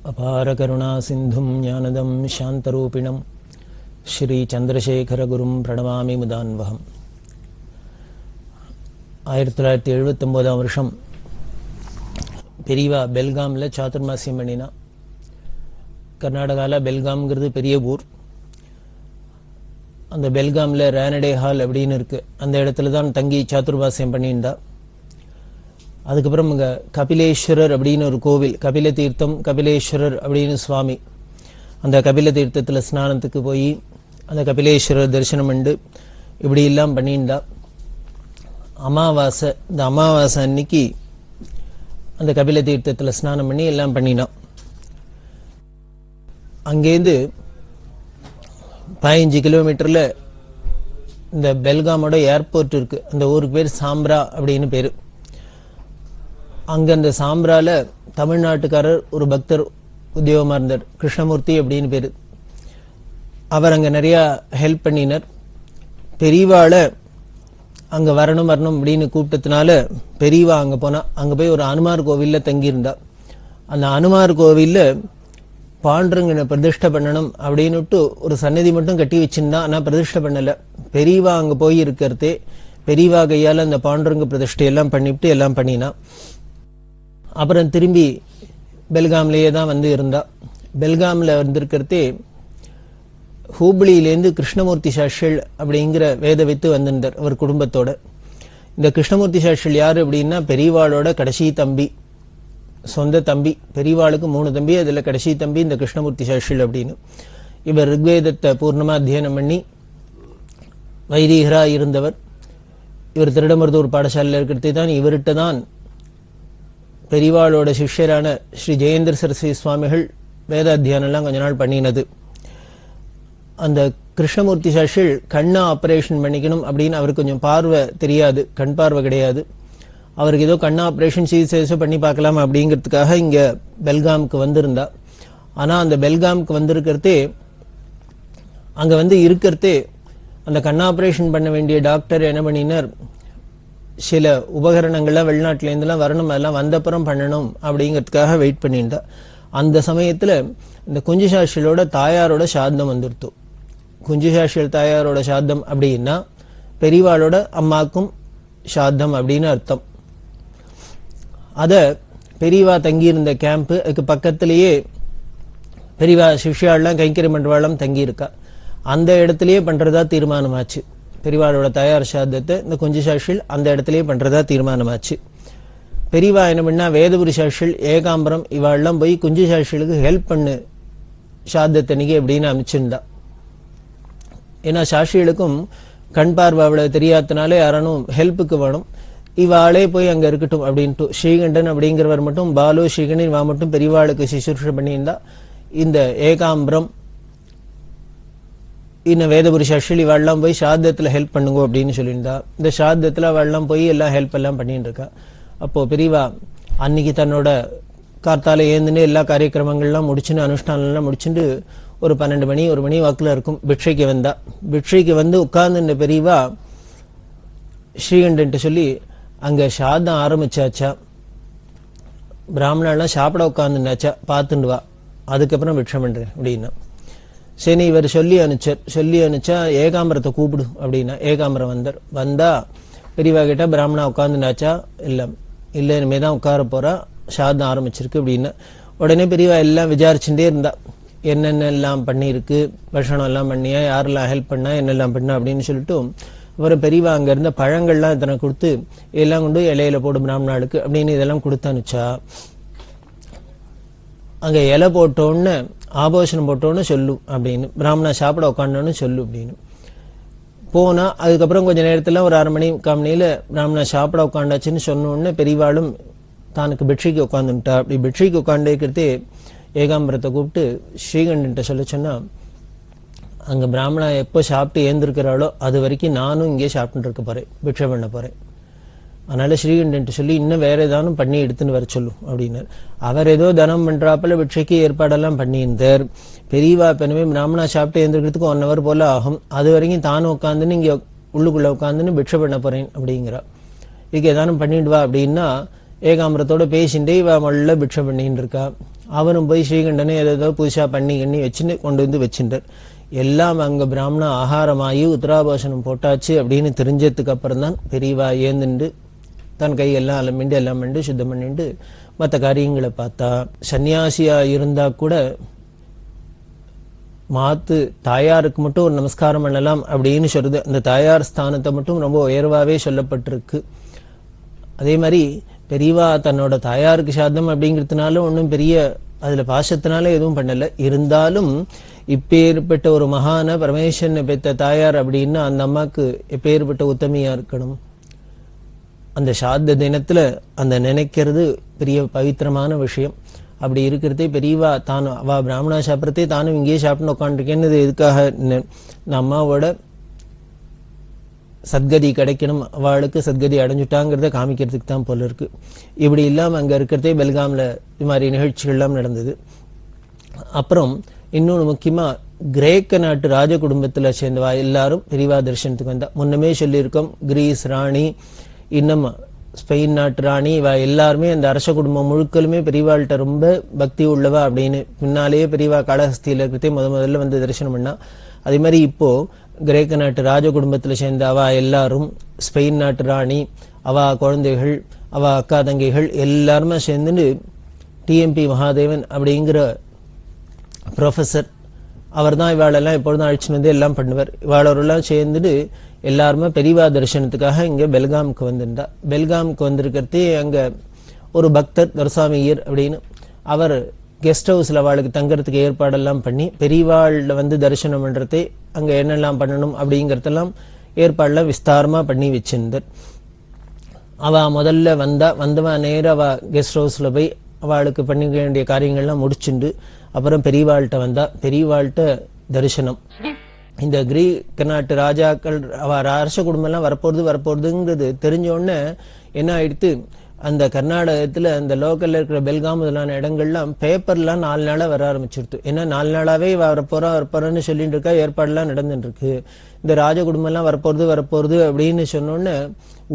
அபார கருணா சிந்தும் ஞானதம் சாந்தரூபிணம் ஸ்ரீ சந்திரசேகரகுரும் பிரணமாமி முதான்வகம். 1979 வருஷம் பெரியவா பெல்காமில் சாதுர்மாசியம் பண்ணினா. கர்நாடகாவில் பெல்காம்ங்கிறது பெரிய ஊர். அந்த பெல்காமில் ரானடே ஹால் அப்படின்னு இருக்கு. அந்த இடத்துல தான் தங்கி சாதுர்மாசியம் பண்ணியிருந்தா. அதுக்கப்புறம் இங்கே கபிலேஸ்வரர் அப்படின்னு ஒரு கோவில், கபில தீர்த்தம் கபிலேஸ்வரர் அப்படின்னு சுவாமி. அந்த கபில தீர்த்தத்தில் ஸ்நானத்துக்கு போய் அந்த கபிலேஸ்வரர் தரிசனம் பண்ணி இப்படி எல்லாம் பண்ணியிருந்தா. அமாவாசை, இந்த அமாவாசை அன்னைக்கு அந்த கபில தீர்த்தத்தில் ஸ்நானம் பண்ணி எல்லாம் பண்ணினான். அங்கேருந்து 15 கிலோமீட்டரில் இந்த பெல்காமோட ஏர்போர்ட் இருக்கு. அந்த ஊருக்கு பேர் சாம்ரா அப்படின்னு பேரு. அங்க அந்த சாம்ரால தமிழ்நாட்டுக்காரர் ஒரு பக்தர் உத்தியோகமா இருந்தார், கிருஷ்ணமூர்த்தி அப்படின்னு பேரு. அவர் அங்க நிறைய ஹெல்ப் பண்ணினார். பெரியவாளை அங்க வரணும் அப்படின்னு கூப்பிட்டதுனால பெரியவா அங்க போனா. அங்க போய் ஒரு அனுமார் கோவில்ல தங்கியிருந்தா. அந்த அனுமார் கோவில்ல பாண்டுரங்கனை பிரதிஷ்டை பண்ணணும் அப்படின்னுட்டு ஒரு சன்னதி மட்டும் கட்டி வச்சிருந்தா. ஆனா பிரதிஷ்டை பண்ணல. பெரியவா அங்க போய் இருக்கிறதே பெரியவா கையால அந்த பாண்டுரங்க பிரதிஷ்டை எல்லாம் பண்ணிவிட்டு எல்லாம் பண்ணினா. அப்புறம் திரும்பி பெல்காம்லேயே தான் வந்து இருந்தா. பெல்காமில் வந்திருக்கிறதே ஹூப்ளியிலேருந்து கிருஷ்ணமூர்த்தி சாஸ்திரிகள் அப்படிங்கிற வேத வித்து வந்திருந்தார் அவர் குடும்பத்தோட. இந்த கிருஷ்ணமூர்த்தி சாஸ்திரிகள் யாரு அப்படின்னா பெரியவாளோட கடைசி தம்பி, சொந்த தம்பி. பெரியவாளுக்கு 3 தம்பி, அதுல கடைசி தம்பி இந்த கிருஷ்ணமூர்த்தி சாஸ்திரிகள் அப்படின்னு. இவர் ரிக்வேதத்தை பூர்ணமா அத்தியனம் பண்ணி வைதீகரா இருந்தவர். இவர் திருடமருதூர் பாடசாலையில் இருக்கிறதே தான் இவர்கிட்ட தான் பெரியவாளோட சிஷ்யரான ஸ்ரீ ஜெயேந்திர சரஸ்வதி சுவாமிகள் வேத அத்தியானம்லாம் கொஞ்ச நாள் பண்ணினது. அந்த கிருஷ்ணமூர்த்தி சாஸ்திரிகள் கண்ணை ஆபரேஷன் பண்ணிக்கணும் அப்படின்னு அவருக்கு கொஞ்சம் பார்வை தெரியாது, கண் பார்வை கிடையாது. அவருக்கு ஏதோ கண்ணா ஆபரேஷன் சிகிச்சை பண்ணி பார்க்கலாம் அப்படிங்கிறதுக்காக இங்க பெல்காமுக்கு வந்திருந்தா. ஆனா அந்த பெல்காமுக்கு வந்திருக்கிறதே அங்க வந்து இருக்கிறதே அந்த கண் ஆபரேஷன் பண்ண வேண்டிய டாக்டர் என்ன பண்ணினார், சில உபகரணங்கள்லாம் வெளிநாட்டிலேருந்துலாம் வரணும், அதெல்லாம் வந்தப்புறம் பண்ணணும் அப்படிங்கிறதுக்காக வெயிட் பண்ணியிருந்தா. அந்த சமயத்துல இந்த குஞ்சு சாஸ்திரிகளோட தாயாரோட சாத்தம் வந்துருத்து. குஞ்சு சாஸ்திரிகள் தாயாரோட சாத்தம் அப்படின்னா பெரியவாளோட அம்மாக்கும் சாத்தம் அப்படின்னு அர்த்தம். அத பெரியவா தங்கியிருந்த கேம்ப், அதுக்கு பக்கத்திலேயே பெரியவா சிஷ்யாலாம் கைங்கரிய மண்டபம் தங்கி இருக்கா. அந்த இடத்துலயே பண்றதா தீர்மானமாச்சு. பெரியவாளோட தயார் சாத்தத்தை இந்த குஞ்சு சாஸ்திரிகள் அந்த இடத்துலயே பண்றதா தீர்மானமாச்சு. பெரியவா என்ன பண்ணா, வேதபுரி சாஸ்திரிகள், ஏகாம்பரம் இவாள்லாம் போய் குஞ்சு சாஸ்திரிகளுக்கு ஹெல்ப் பண்ணு சாத்தத்தன்னைக்கு அப்படின்னு அமைச்சிருந்தா. ஏன்னா சாஸ்திரிகளுக்கும் கண் பார்வை அவ்வளவு தெரியாதனால யாரானும் ஹெல்ப்புக்கு வேணும். இவாளே போய் அங்க இருக்கட்டும் அப்படின்ட்டு ஸ்ரீகண்டன் அப்படிங்கிறவர் மட்டும், பாலு ஸ்ரீகண்டன் இவா மட்டும் பெரியவாளுக்கு சிசுருஷை பண்ணியிருந்தா. இந்த ஏகாம்பரம் இன்னும் வேதபுரி சாஸ்திரிகள் இவாள்லாம் போய் சாத்தத்துல ஹெல்ப் பண்ணுங்க அப்படின்னு சொல்லியிருந்தா. இந்த சாத்தத்துல அவள்லாம் போய் எல்லாம் ஹெல்ப் எல்லாம் பண்ணிட்டு இருக்கா. அப்போ பெரியவா அன்னைக்கு தன்னோட கார்த்தால ஏந்துன்னு எல்லா காரியக்கிரமங்கள்லாம் முடிச்சுன்னு அனுஷ்டானம்லாம் முடிச்சுட்டு ஒரு 12 மணி 1 மணி வாக்குல இருக்கும் பிட்சைக்கு வந்தா. பிட்சைக்கு வந்து உட்கார்ந்து பெரியவா ஸ்ரீகண்டன் சொல்லி, அங்க சாதம் ஆரம்பிச்சாச்சா, பிராமணெல்லாம் சாப்பிட உட்காந்துருந்தாச்சா பார்த்துட்டு வா, அதுக்கப்புறம் பிட்சை பண்றேன் அப்படின்னா. சரி இவர் சொல்லி அனுச்சா ஏகாம்பரத்தை கூப்பிடு அப்படின்னா. ஏகாம்பரம் வந்தா பெரியவா கிட்ட பிராமணா உட்காந்துனாச்சா, இல்ல இனிமேதான் உட்கார போறா, சாதம் ஆரம்பிச்சிருக்கு அப்படின்னா. உடனே பெரியவா எல்லாம் விசாரிச்சுட்டே இருந்தா, என்னென்ன எல்லாம் பண்ணிருக்கு, பட்சணம் எல்லாம் பண்ணியா, யாரெல்லாம் ஹெல்ப் பண்ணா, என்னெல்லாம் பண்ணா அப்படின்னு சொல்லிட்டு அப்புறம் பெரியவா அங்க இருந்த பழங்கள்லாம் இத்தனை கொடுத்து எல்லாம் கொண்டு இலையில போடும் பிராமணாளுக்கு அப்படின்னு இதெல்லாம் கொடுத்தானுச்சா. அங்க இலை போட்டோன்னு ஆபோஷனம் போட்டோன்னு சொல்லு அப்படின்னு, பிராமணா சாப்பிட உட்காண்டோன்னு சொல்லு அப்படின்னு போனா. அதுக்கப்புறம் கொஞ்ச நேரத்துல ஒரு 1/2 மணி 3/4 மணியில பிராமணா சாப்பிட உட்காண்டாச்சுன்னு சொன்னோன்னு பெரியவாளும் தானுக்கு பெட்ஷைக்கு உட்காந்துட்டா. அப்படி பெட்ஷைக்கு உட்காந்துக்கிறதே ஏகாம்பரத்தை கூப்பிட்டு ஸ்ரீகண்டன் சொல்ல சொன்னா, அங்க பிராமணா எப்போ சாப்பிட்டு ஏந்திருக்கிறாளோ அது வரைக்கும் நானும் இங்கே சாப்பிட்டு இருக்க போறேன், பிட்சை பண்ண போறேன். அதனால ஸ்ரீகண்டன் சொல்லி இன்னும் வேற ஏதாவது பண்ணி எடுத்துன்னு வர சொல்லும் அப்படின்னாரு. அவர் ஏதோ தனம் பண்றாப்புல பிட்சைக்கு ஏற்பாடெல்லாம் பண்ணியிருந்தார். பெரியவா பெருமே பிராமணா சாப்பிட்டு எழுந்திருக்கிறதுக்கு 1 hour போல ஆகும். அது வரைக்கும் தானும் உட்காந்துன்னு இங்க உள்ளுக்குள்ள உட்காந்துன்னு பிட்சை பண்ண போறேன் அப்படிங்கிறா. இதுக்கு ஏதானும் பண்ணிடுவா அப்படின்னா ஏகாம்பரத்தோட பேசிண்டே இவ மல்ல பிட்சை பண்ணிட்டு இருக்கா. அவரும் போய் ஸ்ரீகண்டனை ஏதோ புதுசா பண்ணி வச்சுன்னு கொண்டு வந்து வச்சுட்டார். எல்லாம் அங்க பிராமண ஆகாரமாயி உத்தராபோஷனம் போட்டாச்சு அப்படின்னு தெரிஞ்சதுக்கு அப்புறம் தான் பெரியவா ஏந்துண்டு தன் கையெல்லாம் அலமிண்டு எல்லாம் பண்ணி சுத்தம் பண்ணிட்டு மற்ற காரியங்களை பார்த்தா. சன்னியாசியா இருந்தா கூட மாத்து தாயாருக்கு மட்டும் ஒரு நமஸ்காரம் பண்ணலாம் அப்படின்னு சொல்றது. அந்த தாயார் ஸ்தானத்தை மட்டும் ரொம்ப உயர்வாவே சொல்லப்பட்டிருக்கு. அதே மாதிரி பெரியவா தன்னோட தாயாருக்கு சாதம் அப்படிங்கிறதுனால ஒன்றும் பெரிய அதுல பாசத்தினால எதுவும் பண்ணல. இருந்தாலும் இப்பேற்பட்ட ஒரு மகான பரமேஸ்வரனை பெற்ற தாயார் அப்படின்னா அந்த அம்மாக்கு எப்பேற்பட்ட உத்தமையா இருக்கணும். அந்த சாத்த தினத்துல அந்த நினைக்கிறது பெரிய பவித்திரமான விஷயம். அப்படி இருக்கிறதே பெரியவா தான் அவ பிராமணா சாப்பிட்றதே தானும் இங்கேயே சாப்பிட்டு உட்காந்துருக்கேன்னு எதுக்காக இந்த அம்மாவோட சத்கதி கிடைக்கணும், அவளுக்கு சத்கதி அடைஞ்சுட்டாங்கிறத காமிக்கிறதுக்கு தான் போல இருக்கு. இப்படி இல்லாம அங்க இருக்கிறதே பெல்காம்ல இது மாதிரி நிகழ்ச்சிகள்லாம் நடந்தது. அப்புறம் இன்னொன்று முக்கியமா கிரேக்க நாட்டு ராஜ குடும்பத்துல சேர்ந்தவா எல்லாரும் பெரியவா தரிசனத்துக்கு வந்தா. முன்னமே சொல்லியிருக்கோம், கிரீஸ் ராணி, இன்னும் ஸ்பெயின் நாட்டு ராணி, இவ எல்லாருமே அந்த அரச குடும்பம் முழுக்கலுமே பெரியவாள்கிட்ட ரொம்ப பக்தி உள்ளவா அப்படின்னு முன்னாலேயே பெரியவா காளஹஸ்தியில இருக்கிறதே முதல்ல வந்து தரிசனம் பண்ணா. அதே மாதிரி இப்போ கிரேக்க நாட்டு ராஜ குடும்பத்துல சேர்ந்த அவ எல்லாரும், ஸ்பெயின் நாட்டு ராணி, அவ குழந்தைகள், அவ அக்கா தங்கைகள் எல்லாருமே சேர்ந்துட்டு டிஎம்பி மகாதேவன் அப்படிங்கிற ப்ரொஃபஸர், அவர் தான் இவாளெல்லாம் எப்பொழுதும் அழைச்சின்னு வந்து எல்லாம் பண்ணுவார். இவாளரெல்லாம் சேர்ந்துட்டு எல்லாருமே பெரியவா தரிசனத்துக்காக இங்க பெல்காமுக்கு வந்திருந்தா. பெல்காமுக்கு வந்திருக்கிறதே அங்க ஒரு பக்தர் துரசாமியர் அப்படின்னு அவர் கெஸ்ட் ஹவுஸ்ல அவளுக்கு தங்கறதுக்கு ஏற்பாடெல்லாம் பண்ணி பெரியவாள்ல வந்து தரிசனம் பண்றதே அங்க என்னெல்லாம் பண்ணணும் அப்படிங்கறதெல்லாம் ஏற்பாடுலாம் விஸ்தாரமா பண்ணி வச்சிருந்தார். அவ முதல்ல வந்தவ நேர அவ கெஸ்ட் ஹவுஸ்ல போய் அவளுக்கு பண்ணிக்க வேண்டிய காரியங்கள்லாம் முடிச்சுண்டு அப்புறம் பெரியவாள்கிட்ட வந்தா. பெரியவாள்கிட்ட தரிசனம். இந்த கிரீக்க நாட்டு ராஜாக்கள் அவ அரச குடும்பம் எல்லாம் வரப்போறதுங்கிறது தெரிஞ்ச உடனே என்ன ஆயிடுத்து, அந்த கர்நாடகத்துல அந்த லோக்கல்ல இருக்கிற பெல்காம் முதலான இடங்கள்லாம் பேப்பர்லாம் 4 நாளா வர ஆரம்பிச்சிருத்து. ஏன்னா 4 நாளாவே வரப்போறன்னு சொல்லிட்டு இருக்கா, ஏற்பாடுலாம் நடந்துட்டு இருக்கு. இந்த ராஜ குடும்பம் எல்லாம் வரப்போறது அப்படின்னு சொன்னோன்னு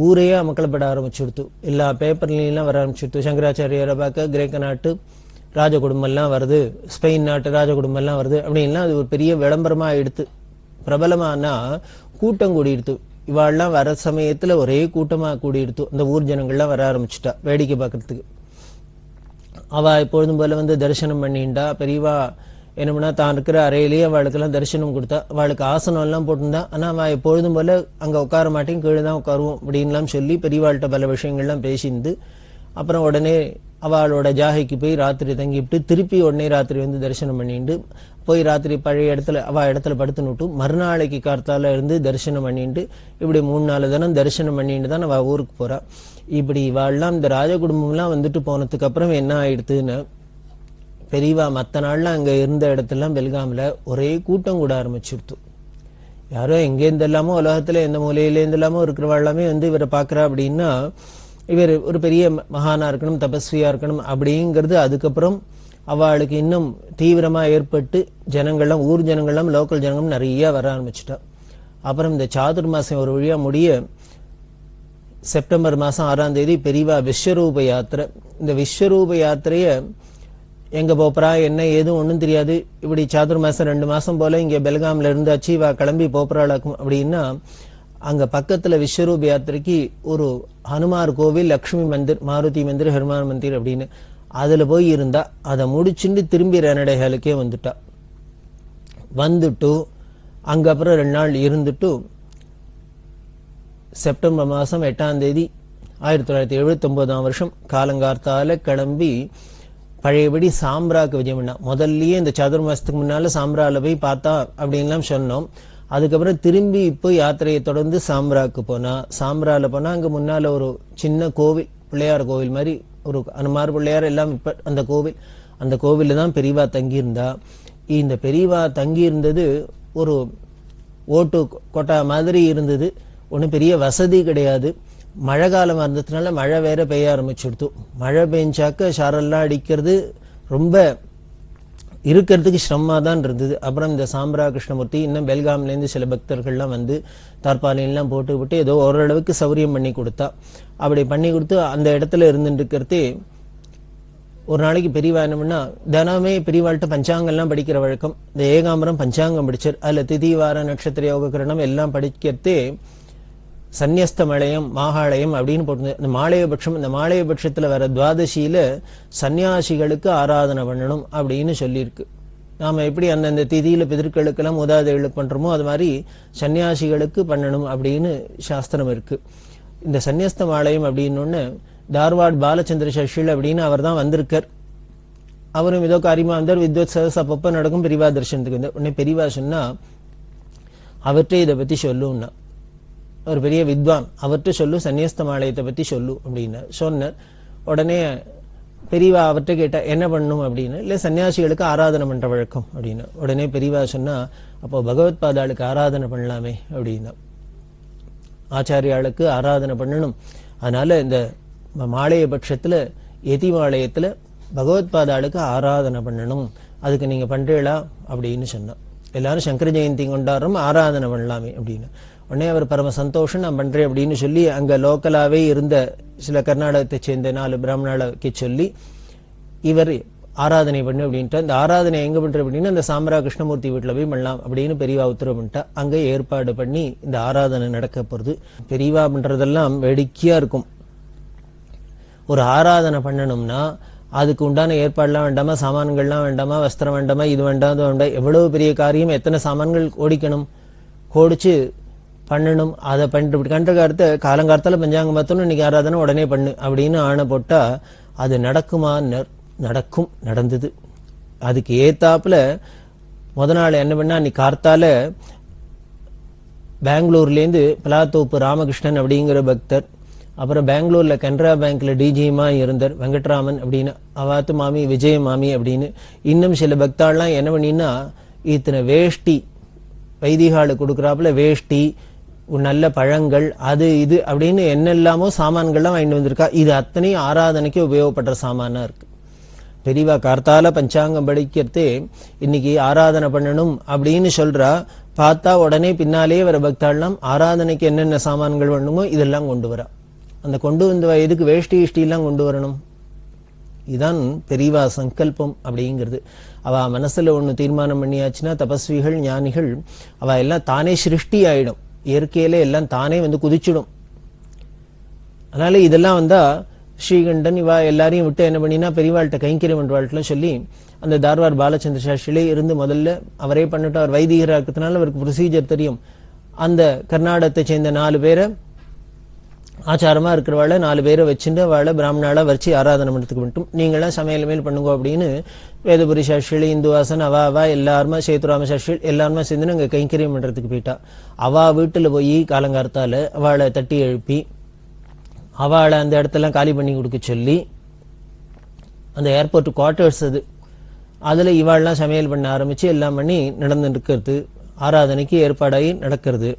ஊரையே அமக்கலப்பட ஆரம்பிச்சுடுத்து. எல்லா பேப்பர்லாம் வர ஆரம்பிச்சுடுத்து. சங்கராச்சாரியரை பார்க்க கிரேக்க நாட்டு ராஜ குடும்பம் எல்லாம் வருது, ஸ்பெயின் நாட்டு ராஜ குடும்பம் எல்லாம் வருது அப்படின்லாம் அது ஒரு பெரிய விளம்பரமா எடுத்து பிரபலமானா கூட்டம் கூடிடுத்து. இவாள்லாம் வர சமயத்துல ஒரே கூட்டமா கூடிடுத்து. அந்த ஊர் ஜனங்கள்லாம் வர ஆரம்பிச்சுட்டா வேடிக்கை பார்க்கறதுக்கு. அவ எப்பொழுதும் போல வந்து தரிசனம் பண்ணிண்டா. பெரியவா என்ன பண்ணா, தான் இருக்கிற அறையிலேயே அவளுக்கெல்லாம் தரிசனம் கொடுத்தா. அவளுக்கு ஆசனம் எல்லாம் போட்டிருந்தா. ஆனா அவ எப்பொழுதும் போல அங்க உட்கார மாட்டேன், கீழே தான் உட்காருவோம் அப்படின்லாம் சொல்லி பெரியவாள்கிட்ட பல விஷயங்கள்லாம் பேசிந்து அப்புறம் உடனே அவளோட ஜாகைக்கு போய் ராத்திரி தங்கிவிட்டு திருப்பி உடனே ராத்திரி வந்து தரிசனம் பண்ணிட்டு போய் ராத்திரி பழைய இடத்துல அவ இடத்துல படுத்துனுட்டு மறுநாளைக்கு கார்த்தால இருந்து தரிசனம் பண்ணிட்டு இப்படி 3-4 தினம் தரிசனம் பண்ணிட்டு தான் அவ ஊருக்கு போறா. இப்படி இவாள்லாம் இந்த ராஜ குடும்பம்லாம் வந்துட்டு போனதுக்கு அப்புறம் என்ன ஆயிடுத்துன்னு, பெரியவா மத்த நாள்ல அங்க இருந்த இடத்துலாம் பெல்காம்ல ஒரே கூட்டம் கூட ஆரம்பிச்சுடுத்து. யாரோ எங்கேருந்து எல்லாமோ உலகத்துல எந்த மூலையில இருந்து எல்லாமோ இருக்கிறவாழ்லாமே வந்து இவரை பாக்குறா அப்படின்னா இவர் ஒரு பெரிய மகானா இருக்கணும், தபஸ்வியா இருக்கணும் அப்படிங்கிறது அதுக்கப்புறம் அவளுக்கு இன்னும் தீவிரமா ஏற்பட்டு ஜனங்கள்லாம் ஊர் ஜனங்கள்லாம் லோக்கல் ஜனங்களும் நிறைய வர ஆரம்பிச்சுட்டா. அப்புறம் இந்த சாதுர் மாசம் ஒரு வழியா முடிய செப்டம்பர் மாசம் 6ஆம் தேதி பெரியவா விஸ்வரூப யாத்திரை. இந்த விஸ்வரூப யாத்திரைய எங்க போறா என்ன ஏதும் ஒண்ணும் தெரியாது. இப்படி சாதுர் மாசம் 2 மாசம் போல இங்க பெல்காம்ல இருந்தாச்சு, இவ கிளம்பி போறாளாக்கும் அப்படின்னா அங்க பக்கத்துல விஸ்வரூப யாத்திரைக்கு ஒரு ஹனுமார் கோவில், லக்ஷ்மி மந்திர், மாருதி மந்திர், ஹனுமான் மந்திர் அப்படின்னு அதுல போய் இருந்தா. அதை முடிச்சுட்டு திரும்பி ரனடைகளுக்கே வந்துட்டா. வந்துட்டு அங்க அப்புறம் 2 நாள் இருந்துட்டு செப்டம்பர் மாசம் 8ஆம் தேதி 1979ஆம் வருஷம் காலங்கார்த்தால கிளம்பி பழையபடி சாம்ராக்கு விஜயம் பண்ணா. முதல்லயே இந்த சாதுர் மாசத்துக்கு முன்னால சாம்ரால போய் பார்த்தா அப்படின்லாம் சொன்னோம். அதுக்கப்புறம் திரும்பி இப்போ யாத்திரையை தொடர்ந்து சாம்ராக்கு போனா. சாம்ரால போனா அங்க முன்னால ஒரு சின்ன கோவில், பிள்ளையார் கோவில் மாதிரி ஒரு அனுமார் பிள்ளையார் எல்லாம் இப்ப அந்த கோவில்ல தான் பெரியவா தங்கியிருந்தா. இந்த பெரியவா தங்கி இருந்தது ஒரு ஓட்டு கொட்டா மாதிரி இருந்தது. ஒன்னும் பெரிய வசதி கிடையாது. மழை காலமா இருந்ததுனால மழை வேற பெய்ய ஆரம்பிச்சுடுத்து. மழை பெஞ்சாக்க ஷாரெல்லாம் அடிக்கிறது ரொம்ப இருக்கிறதுக்கு சிரமமா தான் இருந்தது. அப்புறம் இந்த சாம்ரா கிருஷ்ணமூர்த்தி இன்னும் பெல்காம்ல இருந்து சில பக்தர்கள்லாம் வந்து தார்பாலின்லாம் போட்டு ஏதோ ஓரளவுக்கு சௌரியம் பண்ணி கொடுத்தா. அப்படி பண்ணி கொடுத்து அந்த இடத்துல இருந்துட்டு இருக்கிறதே ஒரு நாளைக்கு பெரியவா என்ன பண்ணா, தினமே பெரியவாள்கிட்ட பஞ்சாங்கம்லாம் படிக்கிற வழக்கம். இந்த ஏகாம்பரம் பஞ்சாங்கம் படிச்சார். அதுல திதி வார நட்சத்திர யோக கிரணம் எல்லாம் படிக்கிறதே சந்நியஸ்த மலையம் மாகாளயம் அப்படின்னு போட்டு இந்த மாலயபட்சம், இந்த மாலயபட்சத்துல வர துவாதசியில சன்னியாசிகளுக்கு ஆராதனை பண்ணணும் அப்படின்னு சொல்லியிருக்கு. நாம எப்படி அந்தந்த திதியில பிதர்களுக்கெல்லாம் மூதாதைகளுக்கு பண்றோமோ அது மாதிரி சன்னியாசிகளுக்கு பண்ணணும் அப்படின்னு சாஸ்திரம் இருக்கு. இந்த சந்நியஸ்த மாலயம் அப்படின்னு தார்வாட் பாலச்சந்திர சஷில் அப்படின்னு அவர் தான் வந்திருக்கார். அவரும் ஏதோ காரியமா வந்தார். வித்வத் சதஸ் அப்பப்ப நடக்கும். பெரியவா தரிசனத்துக்கு வந்து உடனே பெரியவா சொன்னா, அவர்கிட்ட இதை பத்தி சொல்லுன்னா, ஒரு பெரிய வித்வான், அவர்கிட்ட சொல்லு சன்னியஸ்த மாலயத்தை பத்தி சொல்லு அப்படின்னு சொன்னார். உடனே பெரியவா அவர்கிட்ட கேட்டா என்ன பண்ணணும் அப்படின்னு. இல்ல சன்னியாசிகளுக்கு ஆராதனை பண்ற வழக்கம் அப்படின்னு. உடனே பெரியவா சொன்னா, அப்போ பகவத் பாதாளுக்கு ஆராதனை பண்ணலாமே அப்படின்னா. ஆச்சாரியாளுக்கு ஆராதனை பண்ணணும். அதனால இந்த மாலய பட்சத்துல எதி மாலயத்துல பகவத் பாதாளுக்கு ஆராதனை பண்ணணும். அதுக்கு நீங்க பண்றீங்களா அப்படின்னு சொன்னா. எல்லாரும் சங்கர ஜெயந்தி கொண்டாடுறோம், ஆராதனை பண்ணலாமே அப்படின்னு. உடனே அவர் பரம சந்தோஷம், நான் பண்றேன் அப்படின்னு சொல்லி அங்க லோக்கலாவே இருந்த சில கர்நாடகத்தை சேர்ந்த 4 பிராமணாளுக்கு சொல்லி இவர் ஆராதனை பண்ணு அப்படின்ட்டு. அந்த ஆராதனை எங்க பண்ற அப்படின்னு அந்த சாமரா கிருஷ்ணமூர்த்தி வீட்டுல போய் பண்ணலாம் அப்படின்னு பெரியவா உத்தரவு பண்ணிட்டா. அங்க ஏற்பாடு பண்ணி இந்த ஆராதனை நடக்க போறது. பெரியவா பண்றதெல்லாம் வேடிக்கையா இருக்கும். ஒரு ஆராதனை பண்ணணும்னா அதுக்கு உண்டான ஏற்பாடுலாம் வேண்டாமா, சாமான்கள்லாம் வேண்டாமா, வஸ்திரம் வேண்டாமா, இது வேண்டாம் அது வேண்டாம், எவ்வளவு பெரிய காரியம், எத்தனை சாமான்கள் ஓடிக்கணும், கோடிச்சு பண்ணணும். அதை பண்ணிட்டு கண்ட காலத்தை காலங்காலத்தால பஞ்சாங்கம் பார்த்தோன்னு இன்னைக்கு ஆராதனை உடனே பண்ணு அப்படின்னு ஆணை போட்டா அது நடக்குமான்னு நடக்கும். நடந்தது. அதுக்கு ஏத்தாப்புல முத நாள் என்ன பண்ணா, அன்னைக்கு கார்த்தால பெங்களூர்லேருந்து பலாத்தோப்பு ராமகிருஷ்ணன் அப்படிங்கிற பக்தர், அப்புறம் பெங்களூர்ல கனரா பேங்க்ல டிஜிமா இருந்தார் வெங்கட்ராமன் அப்படின்னு, அவாத்து மாமி விஜய மாமி அப்படின்னு, இன்னும் சில பக்தாள்லாம் என்ன பண்ணினா இத்தனை வேஷ்டி வைதிகாலு கொடுக்குறாப்புல வேஷ்டி, நல்ல பழங்கள், அது இது அப்படின்னு என்னெல்லாமோ சாமான்கள்லாம் வாங்கிட்டு வந்திருக்கா. இது அத்தனையும் ஆராதனைக்கு உபயோகப்படுற சாமானா இருக்கு. பெரியவா கார்த்தால பஞ்சாங்கம் படிக்கிறதே இன்னைக்கு ஆராதனை பண்ணணும் அப்படின்னு சொல்றா. பார்த்தா உடனே பின்னாலே வர பக்தாள்லாம் ஆராதனைக்கு என்னென்ன சாமான்கள் வேணுமோ இதெல்லாம் கொண்டு வரா. அந்த கொண்டு வந்த எதுக்கு வேஷ்டி இஷ்டி எல்லாம் கொண்டு வரணும்? இதுதான் பெரியவா சங்கல்பம் அப்படிங்கிறது. அவ மனசுல ஒண்ணு தீர்மானம் பண்ணியாச்சுன்னா தபஸ்விகள் ஞானிகள் அவ எல்லாம் தானே சிருஷ்டி ஆயிடும். இயற்கையில எல்லாம் தானே வந்து குதிச்சிடும். அதனால இதெல்லாம் வந்தா ஸ்ரீகண்டன் இவா எல்லாரையும் விட்டு என்ன பண்ணினா பெரியவாள்கிட்ட கைங்கரியம் பண்றவாள்கிட்ட சொல்லி அந்த தார்வார் பாலச்சந்திர சாஸ்திரியிலே இருந்து முதல்ல அவரே பண்ணிட்டு, அவர் வைதிகரா இருக்கிறதுனால அவருக்கு ப்ரொசீஜர் தெரியும். அந்த கர்நாடகத்தை சேர்ந்த 4 பேரை ஆச்சாரமா இருக்கிறவாள 4 பேரை வச்சுட்டு அவளை பிராமணாளா வச்சு ஆராதனை பண்றதுக்கு மட்டும் நீங்களாம் சமையல் மேல் பண்ணுங்க அப்படின்னு வேதபுரி சாஸ்திரி, இந்துவாசன், அவா எல்லாருமா சேத்துராம சாஸ்திரி எல்லாருமா சேர்ந்து அங்க கைங்கரியம் பண்றதுக்கு போயிட்டா. அவா வீட்டுல போய் காலங்கார்த்தால அவளை தட்டி எழுப்பி அவளை அந்த இடத்தெல்லாம் காலி பண்ணி கொடுக்க சொல்லி, அந்த ஏர்போர்ட் குவார்டர்ஸ் அதுல இவாள்லாம் சமையல் பண்ண ஆரம்பிச்சு எல்லாம் பண்ணி நடந்து இருக்கிறது. ஆராதனைக்கு ஏற்பாடாகி நடக்கிறது.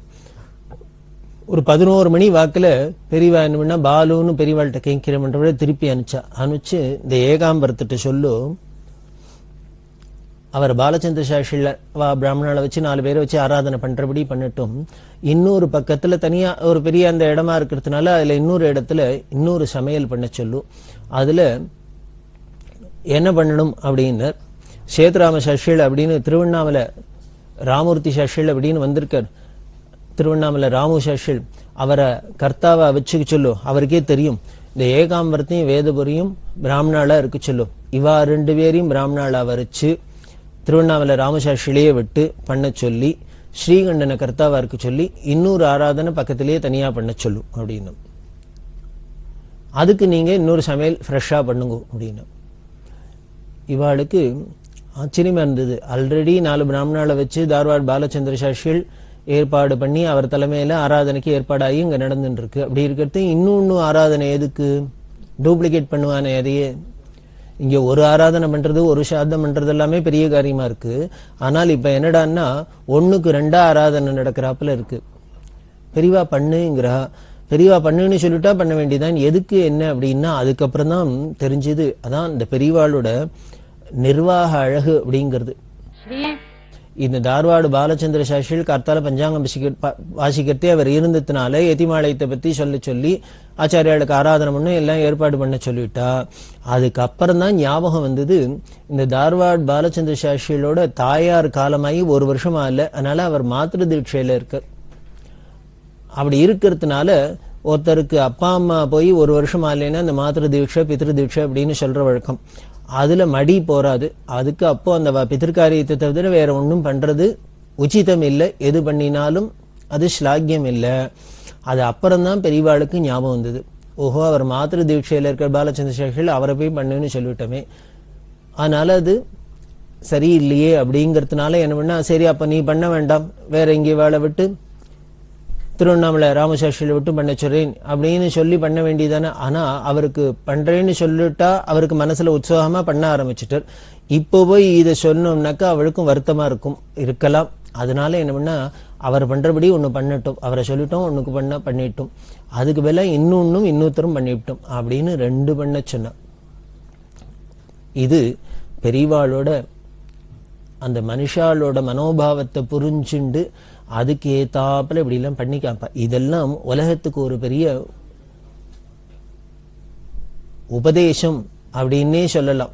ஒரு 11 மணி வாக்குல பெரியவா என்ன பண்ணா, பாலுன்னு பெரியவாள்கிட்ட கைங்கரியம் பண்றவள திருப்பி அனுப்பிச்சு இந்த ஏகாம்பரத்திட்ட சொல்லு, அவர் பாலச்சந்திர சாஸ்திரில பிராமணால வச்சு 4 பேரை வச்சு ஆராதனை பண்றபடி பண்ணட்டும். இன்னொரு பக்கத்துல தனியா ஒரு பெரிய அந்த இடமா இருக்கிறதுனால அதுல இன்னொரு இடத்துல இன்னொரு சமையல் பண்ண சொல்லு. அதுல என்ன பண்ணணும் அப்படின்னு சேதுராம சாஸ்திரில அப்படின்னு திருவண்ணாமலை ராமூர்த்தி சாஸ்திரில அப்படின்னு வந்திருக்கார். திருவண்ணாமலை ராமு சாஸ்திரி அவரை கர்த்தாவா வச்சுக்க சொல்லு. அவருக்கே தெரியும் இந்த ஏகாம்பரத்தையும் வேதபுரியும் பிராமணாலா இருக்கு சொல்லு. இவா 2 பேரையும் பிராமணாலா வரைச்சு திருவண்ணாமலை ராமசாஸ்திரிலேயே விட்டு பண்ண சொல்லி, ஸ்ரீகண்டனை கர்த்தாவா இருக்கு சொல்லி இன்னொரு ஆராதனை பக்கத்திலேயே தனியா பண்ண சொல்லு அப்படின்னு. அதுக்கு நீங்க இன்னொரு சமையல் ஃப்ரெஷ்ஷா பண்ணுங்க அப்படின்னு. இவாளுக்கு ஆச்சரியமா இருந்தது. ஆல்ரெடி 4 பிராமணால வச்சு தார்வாட் பாலச்சந்திர சாஸ்திரிகள் ஏற்பாடு பண்ணி அவர் தலைமையில ஆராதனைக்கு ஏற்பாடாகி இங்க நடந்துட்டு இருக்கு. அப்படி இருக்கிறது இன்னொன்னு ஆராதனை எதுக்கு டூப்ளிகேட் பண்ணுவானே அதையே. இங்க ஒரு ஆராதனை பண்றது ஒரு சாதம் பண்றது எல்லாமே பெரிய காரியமா இருக்கு. ஆனால் இப்ப என்னடான்னா 1க்கு 2 ஆராதனை நடக்கிறாப்புல இருக்கு. பெரியவா பண்ணுங்கிறா. பெரியவா பண்ணுன்னு சொல்லிட்டா பண்ண வேண்டியதான். எதுக்கு என்ன அப்படின்னா அதுக்கப்புறம் தான் தெரிஞ்சது. அதான் இந்த பெரியவாளோட நிர்வாக அழகு அப்படிங்கிறது. இந்த தார்வாடு பாலச்சந்திர சாஸ்திரிகள் கார்த்தால பஞ்சாங்கம் வாசிக்கிறதே அவர் இருந்ததுனால எதிமாலயத்தை பத்தி சொல்லி ஆச்சாரியாளுக்கு ஆராதனை பண்ண எல்லாம் ஏற்பாடு பண்ண சொல்லிட்டா. அதுக்கப்புறம் தான் ஞாபகம் வந்தது, இந்த தார்வாட் பாலச்சந்திர சாஸ்திரிகளோட தாயார் காலமாகி 1 வருஷமா இல்லை, அதனால அவர் மாத்திரு தீட்சையில இருக்க. அப்படி இருக்கிறதுனால ஒருத்தருக்கு அப்பா அம்மா போய் 1 வருஷம் ஆலைன்னா அந்த மாத்திரு தீட்சை பித்ரு தீட்சை அப்படின்னு சொல்ற வழக்கம். அதுல மடி போறாது. அதுக்கு அப்போ அந்த பித்திருக்காரியத்தை தவிர வேற ஒன்றும் பண்றது உச்சிதம் இல்லை. எது பண்ணினாலும் அது ஸ்லாக்கியம் இல்லை. அது அப்புறம்தான் பெரியவாளுக்கு ஞாபகம் வந்தது, ஓஹோ அவர் மாத்திரு தீட்சையில இருக்கிற பாலச்சந்திர சாஸ்திரிகள் அவரை போய் பண்ணுன்னு சொல்லிவிட்டோமே, அதனால அது சரியில்லையே அப்படிங்கிறதுனால என்ன பண்ணா, சரி அப்ப நீ பண்ண வேண்டாம், வேற எங்கே வேலை விட்டு திருவண்ணாமலை ராமசாஸ்திரியில விட்டு பண்ண சொல்றேன் அப்படின்னு சொல்லி பண்ண வேண்டியதானே. ஆனா அவருக்கு பண்றேன்னு சொல்லிட்டா அவருக்கு மனசுல உற்சாகமா பண்ண ஆரம்பிச்சுட்டார். இப்போ போய் இதை சொன்னோம்னாக்கா அவளுக்கும் வருத்தமா இருக்கலாம். அதனால என்ன பண்ணா, அவர் பண்றபடி ஒண்ணு பண்ணட்டும், அவரை சொல்லிட்டோம் ஒண்ணுக்கு பண்ணிட்டோம், அதுக்கு மேல இன்னொருத்தரும் பண்ணிவிட்டோம் அப்படின்னு 2 பண்ண சொன்ன. இது பெரியவாளோட அந்த மனுஷாலோட மனோபாவத்தை புரிஞ்சுண்டு அதுக்கு ஏத்தாப்புல இப்படி எல்லாம் பண்ணி காப்பா. இதெல்லாம் உலகத்துக்கு ஒரு பெரிய உபதேசம் அப்படின்னே சொல்லலாம்.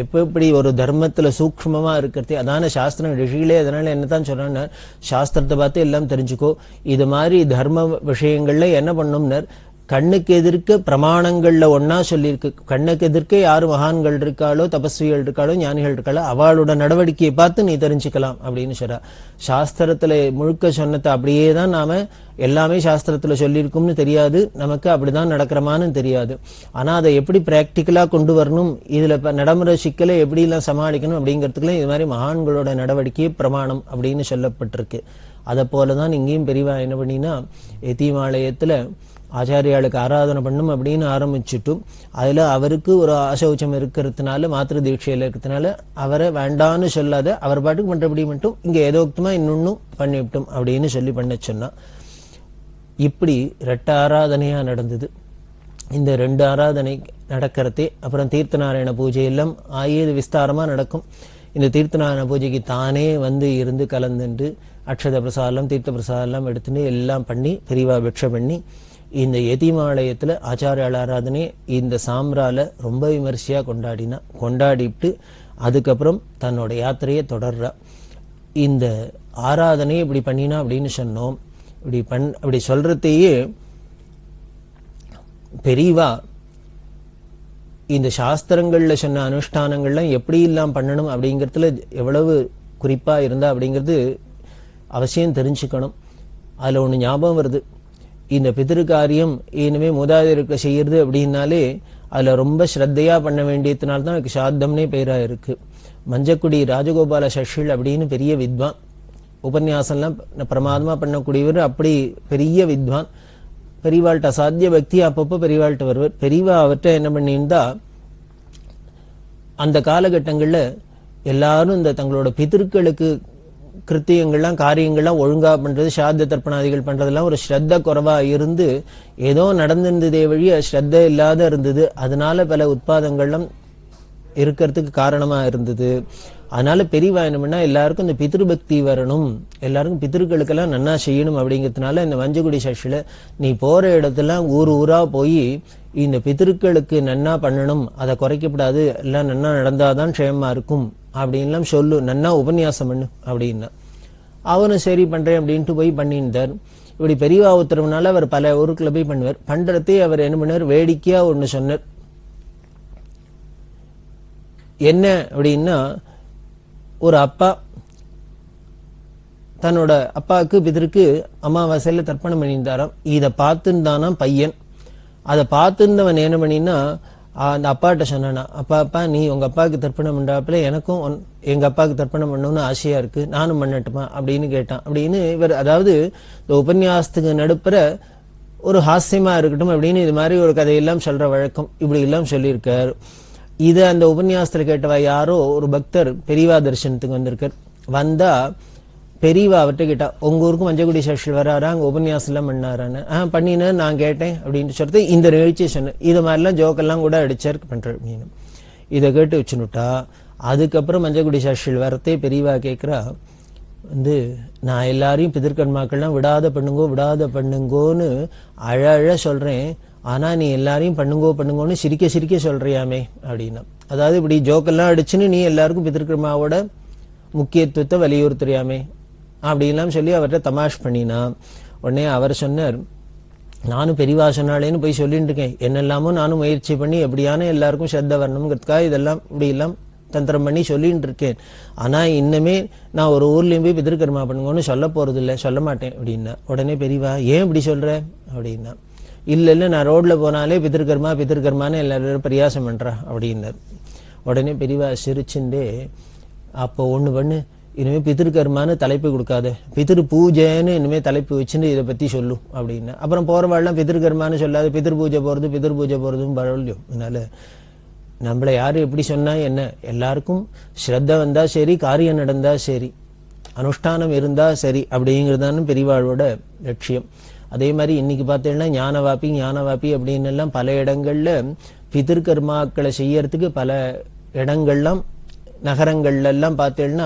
எப்படி ஒரு தர்மத்துல சூக்ஷ்மமா இருக்கிறதே அதான சாஸ்திரம் ரிஷிகளே. அதனால என்னதான் சொல்றாங்க, சாஸ்திரத்தை பார்த்து எல்லாம் தெரிஞ்சுக்கோ. இது மாதிரி தர்ம விஷயங்கள்ல என்ன பண்ணும்னர், கண்ணுக்கு எதிர்க்க பிரமாணங்கள்ல ஒன்னா சொல்லியிருக்கு. கண்ணுக்கு எதிர்க்க யாரு மகான்கள் இருக்காளோ, தபஸ்விகள் இருக்காளோ, ஞானிகள் இருக்காளோ அவளோட நடவடிக்கையை பார்த்து நீ தெரிஞ்சுக்கலாம் அப்படின்னு சொல்றா. சாஸ்திரத்துல முழுக்க சொன்னதை அப்படியே தான் நாம எல்லாமே சாஸ்திரத்துல சொல்லியிருக்கும்னு தெரியாது, நமக்கு அப்படிதான் நடக்கிறமான்னு தெரியாது. ஆனா அதை எப்படி பிராக்டிக்கலா கொண்டு வரணும், இதுல நடைமுறை சிக்கலை எப்படி எல்லாம் சமாளிக்கணும் அப்படிங்கிறதுக்குலாம் இது மாதிரி மகான்களோட நடவடிக்கையே பிரமாணம் அப்படின்னு சொல்லப்பட்டிருக்கு. அதை போலதான் இங்கேயும் பெரியவா என்ன பண்ணினா, எத்திமாலயத்துல ஆச்சாரியாளுக்கு ஆராதனை பண்ணும் அப்படின்னு ஆரம்பிச்சுட்டும் அதுல அவருக்கு ஒரு ஆசௌச்சம் இருக்கிறதுனால மாத்திரு தீட்சையில இருக்கிறதுனால அவரை வேண்டான்னு சொல்லாத அவர் பாட்டுக்கு பண்றபடி மட்டும் இங்க ஏதோக்தமா இன்னொன்னும் பண்ணிவிட்டோம் அப்படின்னு சொல்லி பண்ண சொன்னா. இப்படி 2 ஆராதனையா நடந்தது. இந்த 2 ஆராதனை நடக்கிறதே அப்புறம் தீர்த்தநாராயண பூஜை எல்லாம் ஆயுத விஸ்தாரமா நடக்கும். இந்த தீர்த்தநாராயண பூஜைக்கு தானே வந்து இருந்து கலந்துண்டு அக்ஷத பிரசாதம் தீர்த்த பிரசாதம் எடுத்துட்டு எல்லாம் பண்ணி பெரியவா பிக்ஷை பண்ணி இந்த எதிமாலயத்துல ஆச்சாரியால் ஆராதனை இந்த சாம்ரால ரொம்ப விமர்சையா கொண்டாடிட்டு அதுக்கப்புறம் தன்னோட யாத்திரையை தொடர்றா. இந்த ஆராதனை இப்படி பண்ணினா அப்படின்னு சொன்னோம். அப்படி சொல்றதையே பெரியவா இந்த சாஸ்திரங்கள்ல சொன்ன அனுஷ்டானங்கள்லாம் எப்படி எல்லாம் பண்ணணும் அப்படிங்கிறதுல எவ்வளவு குறிப்பா இருந்தா அப்படிங்கிறது அவசியம் தெரிஞ்சுக்கணும். அதுல ஒண்ணு ஞாபகம் வருது, இந்த பிதிருக்காரியம் இனிமே மூதாதையருக்கு செய்யறது அப்படின்னாலே அதுல ரொம்ப ஸ்ரத்தையா பண்ண வேண்டியதுனால்தான் அதுக்கு சாத்தம்னே பேரா இருக்கு. மஞ்சக்குடி ராஜகோபால சஷ்டிகள் அப்படின்னு பெரிய வித்வான், உபன்யாசம்லாம் பிரமாதமா பண்ணக்கூடியவர், அப்படி பெரிய வித்வான். பெரியவாள்கிட்ட அசாத்திய பக்தி அப்பப்போ பெரியவாள்கிட்ட வருவார். பெரியவா அவர்கிட்ட என்ன பண்ணியிருந்தா, அந்த காலகட்டங்கள்ல எல்லாரும் இந்த தங்களோட பிதர்களுக்கு கிருத்தியங்கள்லாம் காரியங்கள்லாம் ஒழுங்கா பண்றது, சாத்த தர்ப்பணாதிகள் பண்றதெல்லாம் ஒரு ஸ்ரத்த குறைவா இருந்து ஏதோ நடந்திருந்ததே வழிய ஸ்ரத்த இல்லாத இருந்தது. அதனால பல உட்பாதங்கள்லாம் இருக்கிறதுக்கு காரணமா இருந்தது. அதனால பெரியவா என்ன பண்ணா, எல்லாருக்கும் இந்த பித்ருபக்தி வரணும், எல்லாருக்கும் பித்ருக்களுக்கெல்லாம் நன்னா செய்யணும் அப்படிங்கிறதுனால இந்த மஞ்சக்குடி சஷ்டில நீ போற இடத்தெல்லாம் ஊரா போய் இந்த பித்ருக்களுக்கு நன்னா பண்ணணும், அதை குறைக்கப்படாது, எல்லாம் நன்னா நடந்தாதான் க்ஷேமமா இருக்கும் அப்படின்லாம் சொல்லு, நன்னா உபன்யாசம் பண்ணு அப்படின்னா. அவனும் சரி பண்றேன் அப்படின்ட்டு போய் பண்ணியிருந்தார். இப்படி பெரியவா உத்தரவுனால அவர் பல ஊருக்குள்ள போய் பண்ணுவார். பண்றதே அவர் என்ன பண்ணார், வேடிக்கையா ஒண்ணு சொன்னார். என்ன அப்படின்னா, ஒரு அப்பா தன்னோட அப்பாவுக்கு பிதருக்கு அமாவாசையில தர்ப்பணம் பண்ணியிருந்தாராம். இதை பார்த்துருந்தானா பையன். அதை பார்த்துருந்தவன் என்ன பண்ணினா அந்த அப்பாட்ட சொன்னானா, அப்பா நீ உங்க அப்பாவுக்கு தர்ப்பணம் பண்றாப்புல எனக்கும் எங்க அப்பாவுக்கு தர்ப்பணம் பண்ணணும்னு ஆசையா இருக்கு, நானும் பண்ணட்டுமா அப்படின்னு கேட்டான். அப்படின்னு இவர் அதாவது இந்த உபன்யாசத்துக்கு நடுப்புற ஒரு ஹாஸ்யமா இருக்கட்டும் அப்படின்னு இது மாதிரி ஒரு கதையெல்லாம் சொல்ற வழக்கம் இப்படி எல்லாம் சொல்லியிருக்காரு. இத அந்த உபன்யாசத்துல கேட்டவா யாரோ ஒரு பக்தர் பெரியவா தரிசனத்துக்கு வந்திருக்கார். வந்தா பெரியவா அவர்கிட்ட கேட்டா, உங்க ஊருக்கு மஞ்சக்குடி சஷ்டில் வராரா, அங்க உபன்யாசம் எல்லாம் பண்ணாரான்னு. பண்ணின நான் கேட்டேன் அப்படின்னு சொல்றது இந்த நிகழ்ச்சியை சொன்னேன். இது மாதிரிலாம் ஜோக்கெல்லாம் கூட அடிச்சார் பண்ற அப்படின்னு இதை கேட்டு வச்சுனுட்டா. அதுக்கப்புறம் மஞ்சக்குடி சஷ்டில் வரத்தே பெரியவா கேட்கிறா, வந்து நான் எல்லாரையும் பிதிர்கர்மாக்கள்லாம் விடாத பண்ணுங்கோன்னு அழ சொல்றேன். ஆனா நீ எல்லாரையும் பண்ணுங்கோன்னு சிரிக்க சிரிக்க சொல்றியாமே அப்படின்னா. அதாவது இப்படி ஜோக்கெல்லாம் அடிச்சுன்னு நீ எல்லாருக்கும் பிதிர்கர்மாவோட முக்கியத்துவத்தை வலியுறுத்துறியாமே அப்படின்லாம் சொல்லி அவர்கிட்ட தமாஷ் பண்ணினா. உடனே அவர் சொன்னார், நானும் பெரியவா சொன்னாலேன்னு போய் சொல்லிட்டு இருக்கேன். என்னெல்லாமோ நானும் முயற்சி பண்ணி எப்படியான எல்லாருக்கும் ஸ்ரத்த வரணுங்கிறதுக்காக இதெல்லாம் இப்படி எல்லாம் தந்திரம் பண்ணி சொல்லிட்டு இருக்கேன். ஆனா இன்னமே நான் ஒரு ஊர்லயும் போய் பிதிர்கர்மா பண்ணுங்கன்னு சொல்ல போறது இல்லை, சொல்ல மாட்டேன் அப்படின்னா. உடனே பெரியவா, ஏன் இப்படி சொல்ற அப்படின்னா. இல்ல நான் ரோட்ல போனாலே பிதிர்கர்மான்னு எல்லாரும் பரியாசம் பண்றா அப்படின்னார். உடனே பெரியவா சிரிச்சுண்டே, அப்போ ஒண்ணு பண்ணு, இனிமே பிதிர்கர்மான்னு தலைப்பு கொடுக்காத, பிதிர் பூஜைன்னு இனிமே தலைப்பு வச்சுன்னு இதை பத்தி சொல்லும் அப்படின்னா. அப்புறம் போறவாள்லாம் பிதிர்கர்மான்னு சொல்லாது, பிதிர் பூஜை போறதும் பரவாயில்லையும். அதனால நம்மளை யாரு எப்படி சொன்னா என்ன, எல்லாருக்கும் ஸ்ரத்த வந்தா சரி, காரியம் நடந்தா சரி, அனுஷ்டானம் இருந்தா சரி அப்படிங்கிறதான பெரியவாளோட லட்சியம். அதே மாதிரி இன்னைக்கு பார்த்தீங்கன்னா ஞானவாப்பி அப்படின்னு எல்லாம் பல இடங்கள்ல பிதிர்கர்மாக்களை செய்யறதுக்கு பல இடங்கள்லாம் நகரங்கள்ல எல்லாம் பார்த்தேன்னா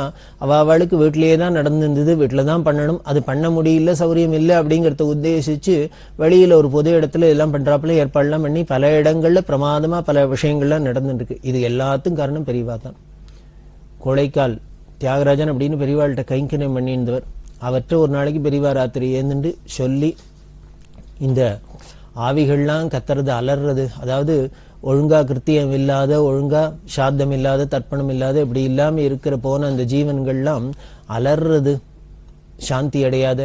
அவளுக்கு வீட்டிலேயே தான் நடந்திருந்தது, வீட்டுல தான் பண்ணணும், அது பண்ண முடியல, சௌரியம் இல்லை அப்படிங்கறத உத்தேசிச்சு வெளியில ஒரு பொது இடத்துல எல்லாம் பண்றாப்புல ஏற்பாடுலாம் பண்ணி பல இடங்கள்ல பிரமாதமா பல விஷயங்கள்லாம் நடந்துருக்கு. இது எல்லாத்துக்கும் காரணம் பெரியவா தான். கொலைக்கால் தியாகராஜன் அப்படின்னு பெரியவாள்கிட்ட கைங்கரியம் பண்ணியிருந்தவர். அவற்றை ஒரு நாளைக்கு பெரியவா ராத்திரி ஏந்துண்டு சொல்லி, இந்த ஆவிகள்லாம் கத்துறது அலறது, அதாவது ஒழுங்கா கிருத்தியம் இல்லாத, ஒழுங்கா சாத்தம் இல்லாத, தர்ப்பணம் இல்லாத, இப்படி இல்லாம இருக்கிற போன அந்த ஜீவன்கள்லாம் அலறது, சாந்தி அடையாத.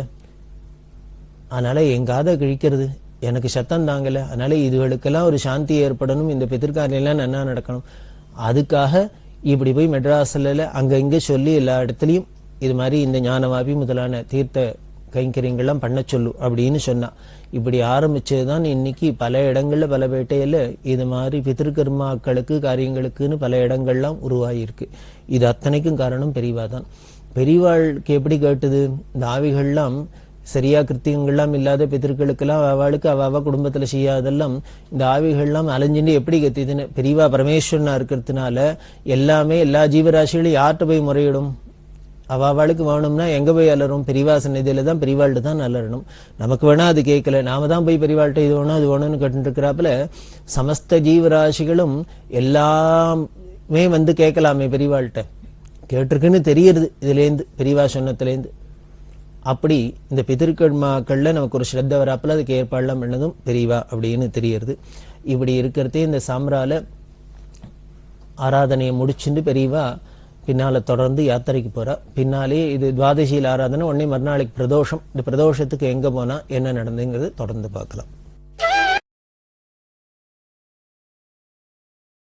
அதனால எங்காத கிழிக்கிறது, எனக்கு சத்தம் தாங்கல, அதனால இதுகளுக்கெல்லாம் ஒரு சாந்தி ஏற்படணும், இந்த பிதிர்காரியெல்லாம் நன்னா நடக்கணும். அதுக்காக இப்படி போய் மெட்ராஸ்ல அங்க இங்க சொல்லி எல்லா இடத்துலயும் இது மாதிரி இந்த ஞானவாபி முதலான தீர்த்த கைங்கரியங்கள்லாம் பண்ண சொல்லு அப்படின்னு சொன்னா. இப்படி ஆரம்பிச்சதுதான் இன்னைக்கு பல இடங்கள்ல பல பேட்டையில இது மாதிரி பிதிர்கர்மாக்களுக்கு காரியங்களுக்குன்னு பல இடங்கள்லாம் உருவாயிருக்கு. இது அத்தனைக்கும் காரணம் பெரியவா தான். பெரியவாளுக்கு எப்படி கேட்டுது, இந்த ஆவிகள்லாம் சரியா கிருத்தியங்கள்லாம் இல்லாத பிதர்களுக்கெல்லாம் அவளுக்கு அவ குடும்பத்துல செய்யாதெல்லாம் இந்த ஆவிகள்லாம் அலைஞ்சுட்டு எப்படி கத்திதுன்னு. பெரியவா பரமேஸ்வரனா இருக்கிறதுனால எல்லாமே எல்லா ஜீவராசிகளும் யார்கிட்ட போய் முறையிடும், அவளுக்கு வேணும்னா எங்க போய் அலரும், பெரியவா சந்நிதியில தான், பெரியவாள்கிட்ட தான் அலறணும். நமக்கு வேணா அது கேட்கல, நாம தான் போய் பெரியவாள்கிட்ட இது வேணும் அது வேணும்னு கேட்டு இருக்கிறாப்புல சமஸ்த ஜீவராசிகளும் எல்லாமே வந்து கேட்கலாமே பெரியவாள்கிட்ட, கேட்டிருக்குன்னு தெரியுது இதுலேருந்து, பெரியவா சொன்னதுலேருந்து. அப்படி இந்த பிதிர்கர்மாக்கள்ல நமக்கு ஒரு ஸ்ரத்த வராப்புல அதுக்கு ஏற்பாடுலாம் பண்ணதும் பெரியவா அப்படின்னு தெரியுது. இப்படி இருக்கிறதே இந்த சாம்ரால ஆராதனையை முடிச்சுட்டு பெரியவா பின்னால தொடர்ந்து யாத்திரைக்கு போறா. பின்னாலே இது துவாதசியில் ஆராதனை, உடனே மறுநாளைக்கு பிரதோஷம். இந்த பிரதோஷத்துக்கு எங்க போனா என்ன நடந்துங்கிறது தொடர்ந்து பார்க்கலாம்.